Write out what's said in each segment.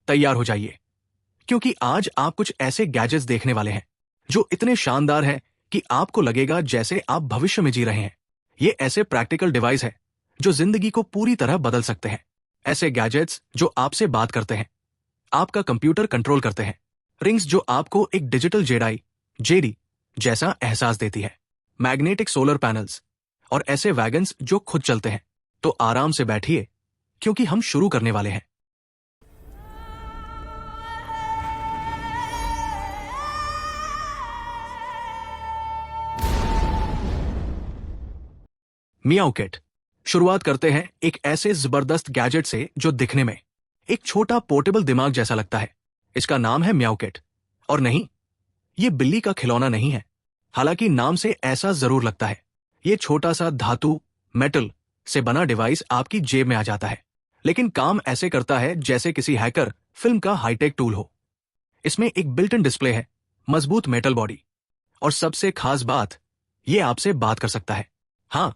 तैयार हो जाइए, क्योंकि आज आप कुछ ऐसे गैजेट्स देखने वाले हैं जो इतने शानदार हैं कि आपको लगेगा जैसे आप भविष्य में जी रहे हैं। ये ऐसे प्रैक्टिकल डिवाइस है जो जिंदगी को पूरी तरह बदल सकते हैं। ऐसे गैजेट्स जो आपसे बात करते हैं, आपका कंप्यूटर कंट्रोल करते हैं, रिंग्स जो आपको एक डिजिटल जेडी जैसा एहसास देती है, मैग्नेटिक सोलर पैनल्स और ऐसे वैगन्स जो खुद चलते हैं। तो आराम से बैठिए, क्योंकि हम शुरू करने वाले हैं। मियाओ किट। शुरुआत करते हैं एक ऐसे जबरदस्त गैजेट से जो दिखने में एक छोटा पोर्टेबल दिमाग जैसा लगता है। इसका नाम है मियाओ किट। और नहीं, ये बिल्ली का खिलौना नहीं है, हालांकि नाम से ऐसा जरूर लगता है। ये छोटा सा धातु मेटल से बना डिवाइस आपकी जेब में आ जाता है, लेकिन काम ऐसे करता है जैसे किसी हैकर फिल्म का हाईटेक टूल हो। इसमें एक बिल्ट इन डिस्प्ले है, मजबूत मेटल बॉडी, और सबसे खास बात, ये आपसे बात कर सकता है। हाँ,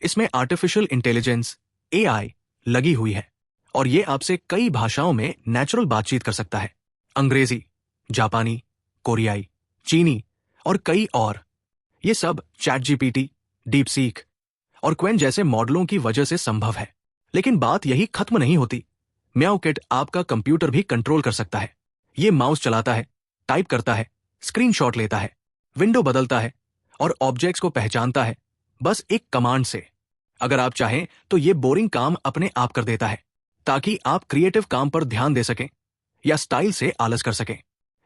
इसमें आर्टिफिशियल इंटेलिजेंस AI लगी हुई है, और ये आपसे कई भाषाओं में नेचुरल बातचीत कर सकता है। अंग्रेजी, जापानी, कोरियाई, चीनी और कई और। ये सब ChatGPT, DeepSeek और क्वेन जैसे मॉडलों की वजह से संभव है। लेकिन बात यही खत्म नहीं होती। मियाओ किट आपका कंप्यूटर भी कंट्रोल कर सकता है। ये माउस चलाता है, टाइप करता है, स्क्रीनशॉट लेता है, विंडो बदलता है और ऑब्जेक्ट्स को पहचानता है, बस एक कमांड से। अगर आप चाहें तो ये बोरिंग काम अपने आप कर देता है, ताकि आप क्रिएटिव काम पर ध्यान दे सकें या स्टाइल से आलस कर सकें।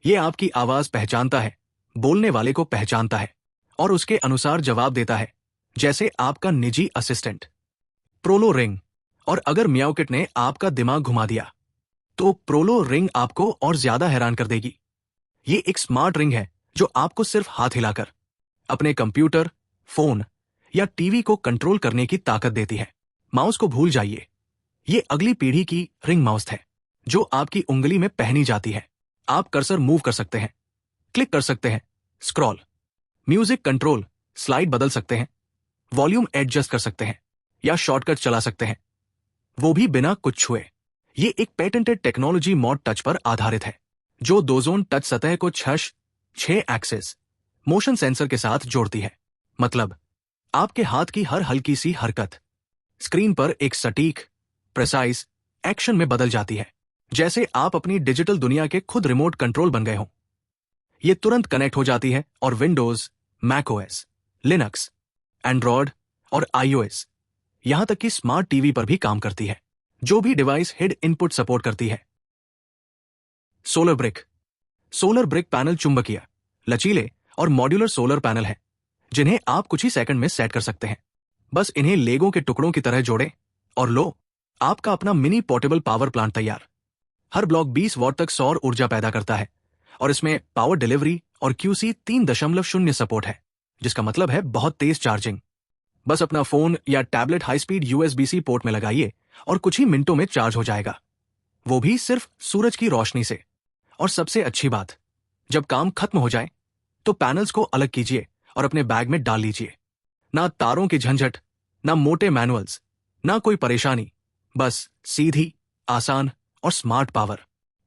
ये आपकी आवाज पहचानता है, बोलने वाले को पहचानता है और उसके अनुसार जवाब देता है, जैसे आपका निजी असिस्टेंट। प्रोलो रिंग। और अगर मियाओ किट ने आपका दिमाग घुमा दिया, तो प्रोलो रिंग आपको और ज्यादा हैरान कर देगी। ये एक स्मार्ट रिंग है जो आपको सिर्फ हाथ हिलाकर अपने कंप्यूटर, फोन या टीवी को कंट्रोल करने की ताकत देती है। माउस को भूल जाइए, ये अगली पीढ़ी की रिंग माउस है जो आपकी उंगली में पहनी जाती है। आप कर्सर मूव कर सकते हैं, क्लिक कर सकते हैं, स्क्रॉल, म्यूजिक कंट्रोल, स्लाइड बदल सकते हैं, वॉल्यूम एडजस्ट कर सकते हैं या शॉर्टकट चला सकते हैं, वो भी बिना कुछ छुए। ये एक पेटेंटेड टेक्नोलॉजी मॉड टच पर आधारित है, जो 2 जोन टच सतह को 6 एक्सेस मोशन सेंसर के साथ जोड़ती है। मतलब, आपके हाथ की हर हल्की सी हरकत स्क्रीन पर एक सटीक, प्रिसाइज एक्शन में बदल जाती है, जैसे आप अपनी डिजिटल दुनिया के खुद रिमोट कंट्रोल बन गए हों। ये तुरंत कनेक्ट हो जाती है और विंडोज, मैकओएस, लिनक्स, एंड्रॉयड और iOS, यहां तक कि स्मार्ट टीवी पर भी काम करती है, जो भी डिवाइस हेड इनपुट सपोर्ट करती है। Solar brick. Solar brick panel चुंबकीय, लचीले और मॉड्यूलर सोलर पैनल है, जिन्हें आप कुछ ही सेकंड में सेट कर सकते हैं। बस इन्हें लेगो के टुकड़ों की तरह जोड़ें और लो, आपका अपना मिनी पोर्टेबल पावर प्लांट तैयार। हर ब्लॉक 20 वॉट तक सौर ऊर्जा पैदा करता है, और इसमें पावर डिलीवरी और QC 3.0 सपोर्ट है, जिसका मतलब है बहुत तेज चार्जिंग। बस अपना फोन या tablet high speed USB-C port में लगाइए और कुछ ही मिनटों में चार्ज हो जाएगा, वो भी सिर्फ सूरज की रोशनी से। और सबसे अच्छी बात, जब काम खत्म हो जाए तो पैनल्स को अलग कीजिए और अपने बैग में डाल लीजिए। ना तारों की झंझट, ना मोटे मैनुअल्स, ना कोई परेशानी, बस सीधी, आसान और स्मार्ट पावर।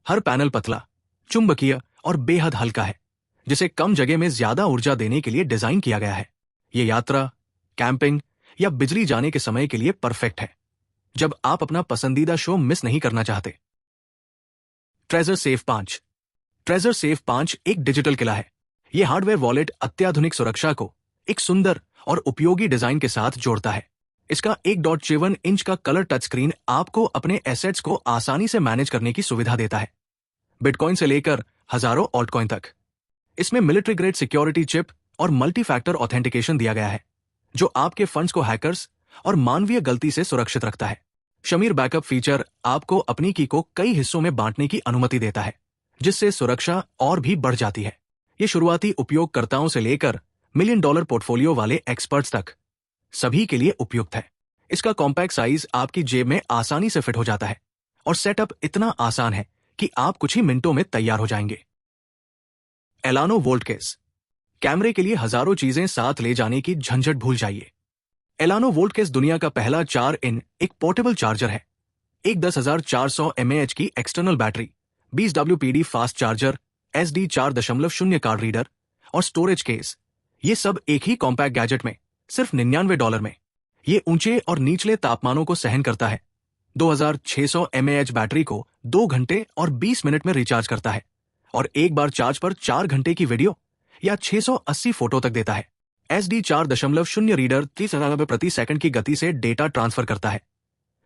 हर पैनल पतला, चुंबकीय और बेहद हल्का है, जिसे कम जगह में ज्यादा ऊर्जा देने के लिए डिजाइन किया गया है। ये यात्रा, कैंपिंग या बिजली जाने के समय के लिए परफेक्ट है, जब आप अपना पसंदीदा शो मिस नहीं करना चाहते। Treasure safe 5। ट्रेजर सेफ 5 एक डिजिटल किला है। यह हार्डवेयर वॉलेट अत्याधुनिक सुरक्षा को एक सुंदर और उपयोगी डिजाइन के साथ जोड़ता है। इसका 1.7 इंच का कलर टच स्क्रीन आपको अपने एसेट्स को आसानी से मैनेज करने की सुविधा देता है, बिटकॉइन से लेकर हजारों ऑल्टकॉइन तक। इसमें मिलिट्री ग्रेड सिक्योरिटी चिप और मल्टी फैक्टर ऑथेंटिकेशन दिया गया है, जो आपके फंड्स को हैकर्स और मानवीय गलती से सुरक्षित रखता है। शमीर बैकअप फीचर आपको अपनी की को कई हिस्सों में बांटने की अनुमति देता है, जिससे सुरक्षा और भी बढ़ जाती है। ये शुरुआती उपयोगकर्ताओं से लेकर $1 मिलियन पोर्टफोलियो वाले एक्सपर्ट्स तक सभी के लिए उपयुक्त है। इसका कॉम्पैक्ट साइज आपकी जेब में आसानी से फिट हो जाता है और सेटअप इतना आसान है कि आप कुछ ही मिनटों में तैयार हो जाएंगे। Elano volt case. कैमरे के लिए हजारों चीजें साथ ले जाने की झंझट भूल जाइए। एलानो वोल्ट केस दुनिया का पहला 4 इन एक पोर्टेबल चार्जर है। एक 10,400 mAh की external battery 20 WPD fast charger, SD 4.0 card reader और स्टोरेज केस, ये सब एक ही कॉम्पैक्ट गैजेट में सिर्फ $99 में। ये ऊंचे और निचले तापमानों को सहन करता है, 2600 mAh बैटरी को 2 घंटे और 20 मिनट में रिचार्ज करता है और एक बार चार्ज पर 4 घंटे की वीडियो या 680 फोटो तक देता है। SD 4.0 रीडर 30 प्रति सेकंड की गति से डेटा ट्रांसफर करता है,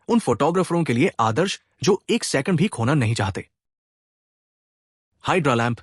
उन फोटोग्राफरों के लिए आदर्श जो 1 सेकंड भी खोना नहीं चाहते। हाइड्रा लैंप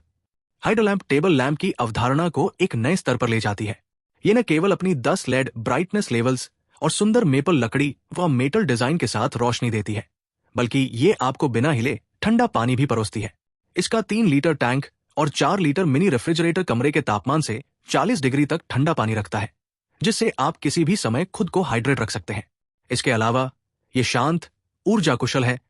टेबल लैंप की अवधारणा को एक नए स्तर पर ले जाती है। ये न केवल अपनी 10 LED ब्राइटनेस लेवल्स और सुंदर मेपल लकड़ी व मेटल डिजाइन के साथ रोशनी देती है, बल्कि ये आपको बिना हिले ठंडा पानी भी परोसती है। इसका 3 लीटर टैंक और 4 लीटर मिनी रेफ्रिजरेटर कमरे के तापमान से 40 डिग्री तक ठंडा पानी रखता है, जिससे आप किसी भी समय खुद को हाइड्रेट रख सकते हैं। इसके अलावा ये शांत, ऊर्जा कुशल है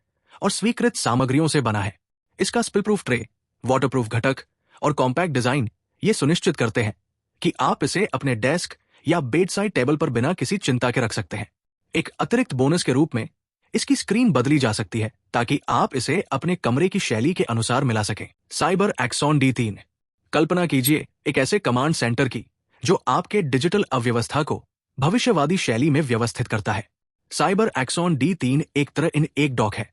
और स्वीकृत सामग्रियों से बना है। इसका स्पिलप्रूफ ट्रे, वाटरप्रूफ घटक और कॉम्पैक्ट डिजाइन ये सुनिश्चित करते हैं कि आप इसे अपने डेस्क या बेडसाइड टेबल पर बिना किसी चिंता के रख सकते हैं। एक अतिरिक्त बोनस के रूप में इसकी स्क्रीन बदली जा सकती है ताकि आप इसे अपने कमरे की शैली के अनुसार मिला सकें। साइबर एक्सॉन D3, कल्पना कीजिए एक ऐसे कमांड सेंटर की जो आपके डिजिटल अव्यवस्था को भविष्यवादी शैली में व्यवस्थित करता है। साइबर एक्सॉन D3 एक तरह इन एक डॉक है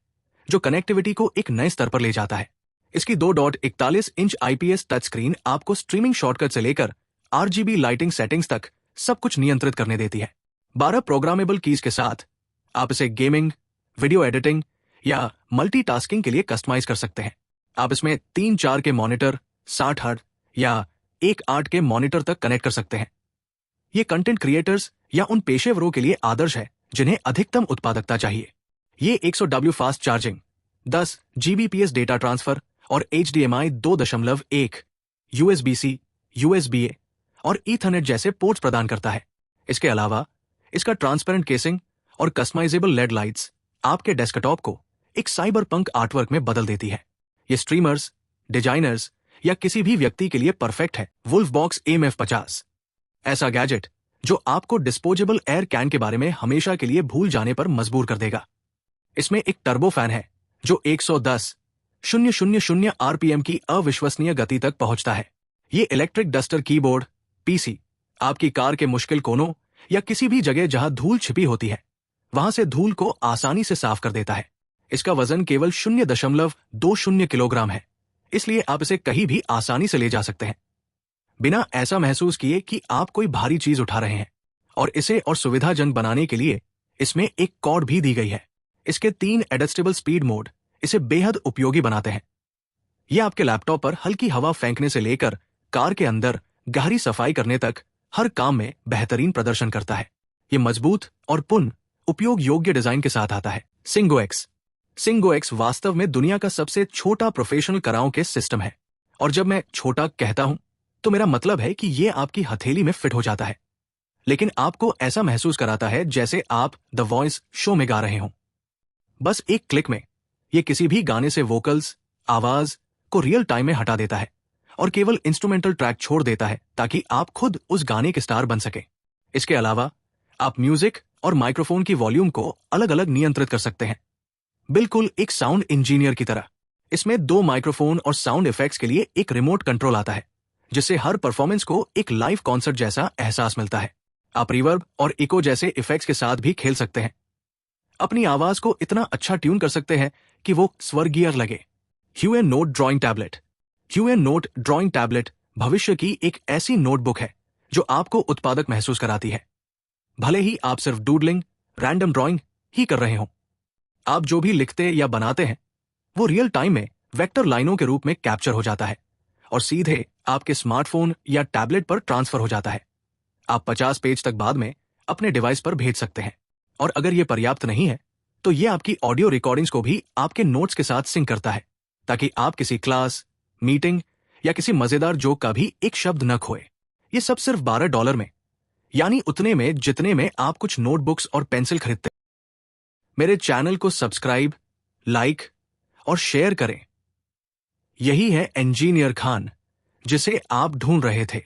जो कनेक्टिविटी को एक नए स्तर पर ले जाता है। इसकी 2.41 इंच IPS टच स्क्रीन आपको स्ट्रीमिंग शॉर्टकट से लेकर RGB लाइटिंग सेटिंग्स तक सब कुछ नियंत्रित करने देती है। 12 प्रोग्रामेबल कीज के साथ आप इसे गेमिंग, वीडियो एडिटिंग या मल्टीटास्किंग के लिए कस्टमाइज कर सकते हैं। आप इसमें 3-4 के मॉनिटर, 60 हर्ट्ज या 1.8 के मॉनिटर तक कनेक्ट कर सकते हैं। ये कंटेंट क्रिएटर्स या उन पेशेवरों के लिए आदर्श है जिन्हें अधिकतम उत्पादकता चाहिए। ये 100W fast charging, 10 Gbps data transfer और HDMI 2.1, USB-C, USB-A और ईथरनेट जैसे पोर्ट्स प्रदान करता है। इसके अलावा इसका ट्रांसपेरेंट केसिंग और कस्टमाइजेबल LED लाइट्स आपके डेस्कटॉप को एक साइबरपंक आर्टवर्क में बदल देती है। ये स्ट्रीमर्स, डिजाइनर्स या किसी भी व्यक्ति के लिए परफेक्ट है। वुल्फबॉक्स AMF50, ऐसा गैजेट जो आपको डिस्पोजेबल एयर कैन के बारे में हमेशा के लिए भूल जाने पर मजबूर कर देगा। इसमें एक टर्बो फैन है जो 110,000 RPM की अविश्वसनीय गति तक पहुंचता है। ये इलेक्ट्रिक डस्टर कीबोर्ड, PC आपकी कार के मुश्किल कोनों या किसी भी जगह जहां धूल छिपी होती है वहां से धूल को आसानी से साफ कर देता है। इसका वजन केवल 0.20 किलोग्राम है, इसलिए आप इसे कहीं भी आसानी से ले जा सकते हैं बिना ऐसा महसूस किए कि आप कोई भारी चीज उठा रहे हैं। और इसे और सुविधाजनक बनाने के लिए इसमें एक कॉर्ड भी दी गई है। इसके 3 एडजस्टेबल स्पीड मोड इसे बेहद उपयोगी बनाते हैं। यह आपके लैपटॉप पर हल्की हवा फेंकने से लेकर कार के अंदर गहरी सफाई करने तक हर काम में बेहतरीन प्रदर्शन करता है। यह मजबूत और पुनः उपयोग योग्य डिजाइन के साथ आता है। सिंगो एक्स वास्तव में दुनिया का सबसे छोटा प्रोफेशनल कराओके सिस्टम है, और जब मैं छोटा कहता हूं तो मेरा मतलब है कि यह आपकी हथेली में फिट हो जाता है, लेकिन आपको ऐसा महसूस कराता है जैसे आप द वॉइस शो में गा रहे हों। बस एक क्लिक में यह किसी भी गाने से वोकल्स, आवाज को रियल टाइम में हटा देता है और केवल इंस्ट्रूमेंटल ट्रैक छोड़ देता है ताकि आप खुद उस गाने के स्टार बन सके। इसके अलावा आप म्यूजिक और माइक्रोफोन की वॉल्यूम को अलग अलग नियंत्रित कर सकते हैं, बिल्कुल एक साउंड इंजीनियर की तरह। इसमें 2 माइक्रोफोन और साउंड इफेक्ट्स के लिए एक रिमोट कंट्रोल आता है, जिससे हर परफॉर्मेंस को एक लाइव कॉन्सर्ट जैसा एहसास मिलता है। आप रिवर्ब और इको जैसे इफेक्ट्स के साथ भी खेल सकते हैं, अपनी आवाज को इतना अच्छा ट्यून कर सकते हैं कि वो स्वर्गीय लगे। ह्यूएन नोट ड्राइंग टैबलेट भविष्य की एक ऐसी नोटबुक है जो आपको उत्पादक महसूस कराती है, भले ही आप सिर्फ डूडलिंग, रैंडम ड्राइंग ही कर रहे हों। आप जो भी लिखते या बनाते हैं वो रियल टाइम में वेक्टर लाइनों के रूप में कैप्चर हो जाता है और सीधे आपके स्मार्टफोन या टैबलेट पर ट्रांसफर हो जाता है। आप 50 पेज तक बाद में अपने डिवाइस पर भेज सकते हैं, और अगर यह पर्याप्त नहीं है तो यह आपकी ऑडियो रिकॉर्डिंग्स को भी आपके नोट्स के साथ सिंक करता है, ताकि आप किसी क्लास, मीटिंग या किसी मजेदार जोक का भी एक शब्द न खोए। ये सब सिर्फ $12 में, यानी उतने में जितने में आप कुछ नोटबुक्स और पेंसिल खरीदते। मेरे चैनल को सब्सक्राइब, लाइक और शेयर करें। यही है इंजीनियर खान जिसे आप ढूंढ रहे थे।